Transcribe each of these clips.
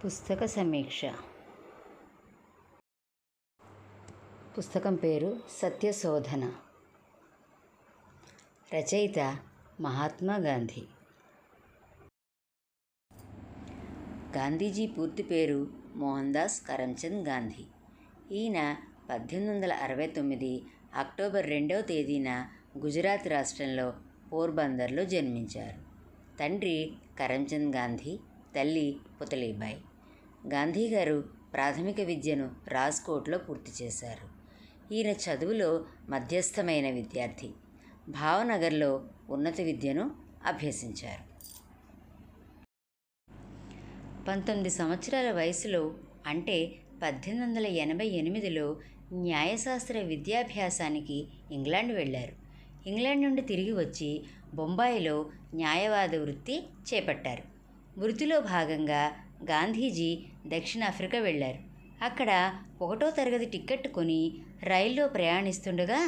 పుస్తక సమీక్ష. పుస్తకం పేరు సత్యశోధన. రచయిత మహాత్మా గాంధీ. గాంధీజీ పూర్తి పేరు మోహన్ దాస్ కరమ్చంద్ గాంధీ. ఈయన 1869 అక్టోబర్ 2వ తేదీన గుజరాత్ రాష్ట్రంలో పోర్బందర్లో జన్మించారు. తండ్రి కరమ్చంద్ గాంధీ, తల్లి పుతలీబాయి. గాంధీ గారు ప్రాథమిక విద్యను రాజ్కోట్లో పూర్తి చేశారు. ఈయన చదువులో మధ్యస్థమైన విద్యార్థి. భావనగర్లో ఉన్నత విద్యను అభ్యసించారు. 19 సంవత్సరాల వయసులో అంటే 1888లో న్యాయశాస్త్ర విద్యాభ్యాసానికి ఇంగ్లాండ్ వెళ్ళారు. ఇంగ్లాండ్ నుండి తిరిగి వచ్చి బొంబాయిలో న్యాయవాద వృత్తి చేపట్టారు. వృత్తిలో భాగంగా గాంధీజీ దక్షిణాఫ్రికా వెళ్ళారు. అక్కడ 1వ తరగతి టిక్కెట్ కొని రైల్లో ప్రయాణిస్తుండగా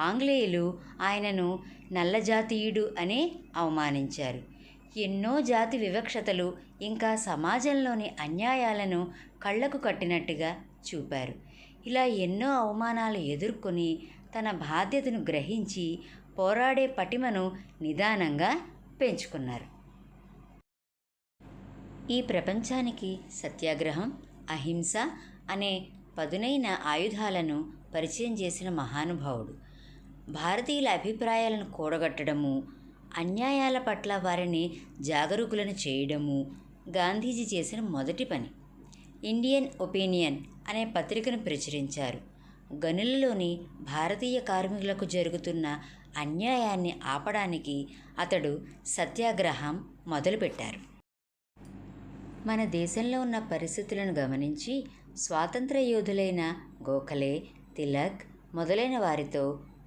ఆంగ్లేయులు ఆయనను నల్లజాతీయుడు అని అవమానించారు. ఎన్నో జాతి వివక్షతలు ఇంకా సమాజంలోని అన్యాయాలను కళ్లకు కట్టినట్టుగా చూపారు. ఇలా ఎన్నో అవమానాలు ఎదుర్కొని తన బాధ్యతను గ్రహించి పోరాడే పటిమను నిదానంగా పెంచుకున్నారు. ఈ ప్రపంచానికి సత్యాగ్రహం, అహింస అనే పదునైన ఆయుధాలను పరిచయం చేసిన మహానుభావుడు. భారతీయుల అభిప్రాయాలను కూడగట్టడము, అన్యాయాల పట్ల వారిని జాగరూకులను చేయడము గాంధీజీ చేసిన మొదటి పని. ఇండియన్ ఒపీనియన్ అనే పత్రికను ప్రచురించారు. గనులలోని భారతీయ కార్మికులకు జరుగుతున్న అన్యాయాన్ని ఆపడానికి అతడు సత్యాగ్రహం మొదలుపెట్టారు. మన దేశంలో ఉన్న పరిస్థితులను గమనించి స్వాతంత్ర యోధులైన గోఖలే, తిలక్ మొదలైన వారితో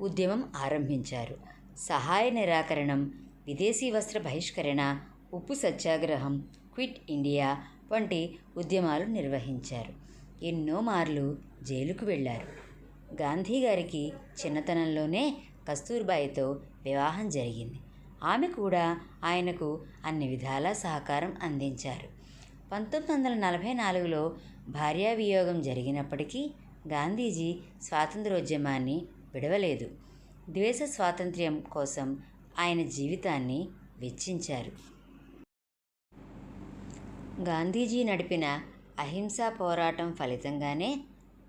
ఉద్యమం ఆరంభించారు. సహాయ నిరాకరణం, విదేశీ వస్త్ర బహిష్కరణ, ఉప్పు సత్యాగ్రహం, క్విట్ ఇండియా వంటి ఉద్యమాలు నిర్వహించారు. ఎన్నో మార్లు జైలుకు వెళ్ళారు. గాంధీ గారికి చిన్నతనంలోనే కస్తూర్బాయితో వివాహం జరిగింది. ఆమె కూడా ఆయనకు అన్ని విధాలా సహకారం అందించారు. 1944లో భార్యావియోగం జరిగినప్పటికీ గాంధీజీ స్వాతంత్రోద్యమాన్ని విడవలేదు. దేశ స్వాతంత్ర్యం కోసం ఆయన జీవితాన్ని వెచ్చించారు. గాంధీజీ నడిపిన అహింసా పోరాటం ఫలితంగానే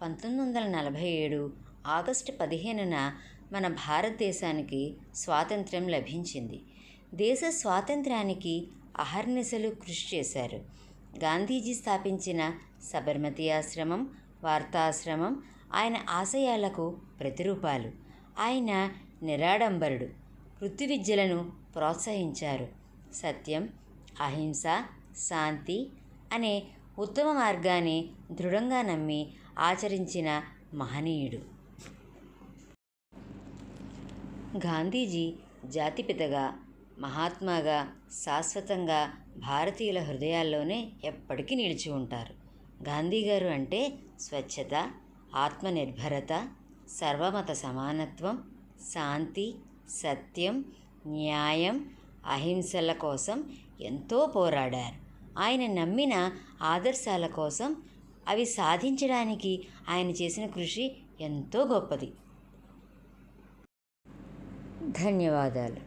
1947 ఆగస్టు 15న మన భారతదేశానికి స్వాతంత్ర్యం లభించింది. దేశ స్వాతంత్ర్యానికి అహర్నిశలు కృషి చేశారు. గాంధీజీ స్థాపించిన సబర్మతి ఆశ్రమం, వార్తాశ్రమం ఆయన ఆశయాలకు ప్రతిరూపాలు. ఆయన నిరాడంబరుడు. వృత్తి విద్యలను ప్రోత్సహించారు. సత్యం, అహింస, శాంతి అనే ఉత్తమ మార్గాన్ని దృఢంగా నమ్మి ఆచరించిన మహనీయుడు. గాంధీజీ జాతిపితగా, మహాత్మాగా శాశ్వతంగా భారతీయుల హృదయాల్లోనే ఎప్పటికీ నిలిచి ఉంటారు. గాంధీ గారు అంటే స్వచ్ఛత, ఆత్మనిర్భరత, సర్వమత సమానత్వం, శాంతి, సత్యం, న్యాయం, అహింసల కోసం ఎంతో పోరాడారు. ఆయన నమ్మిన ఆదర్శాల కోసం, అవి సాధించడానికి ఆయన చేసిన కృషి ఎంతో గొప్పది. ధన్యవాదాలు.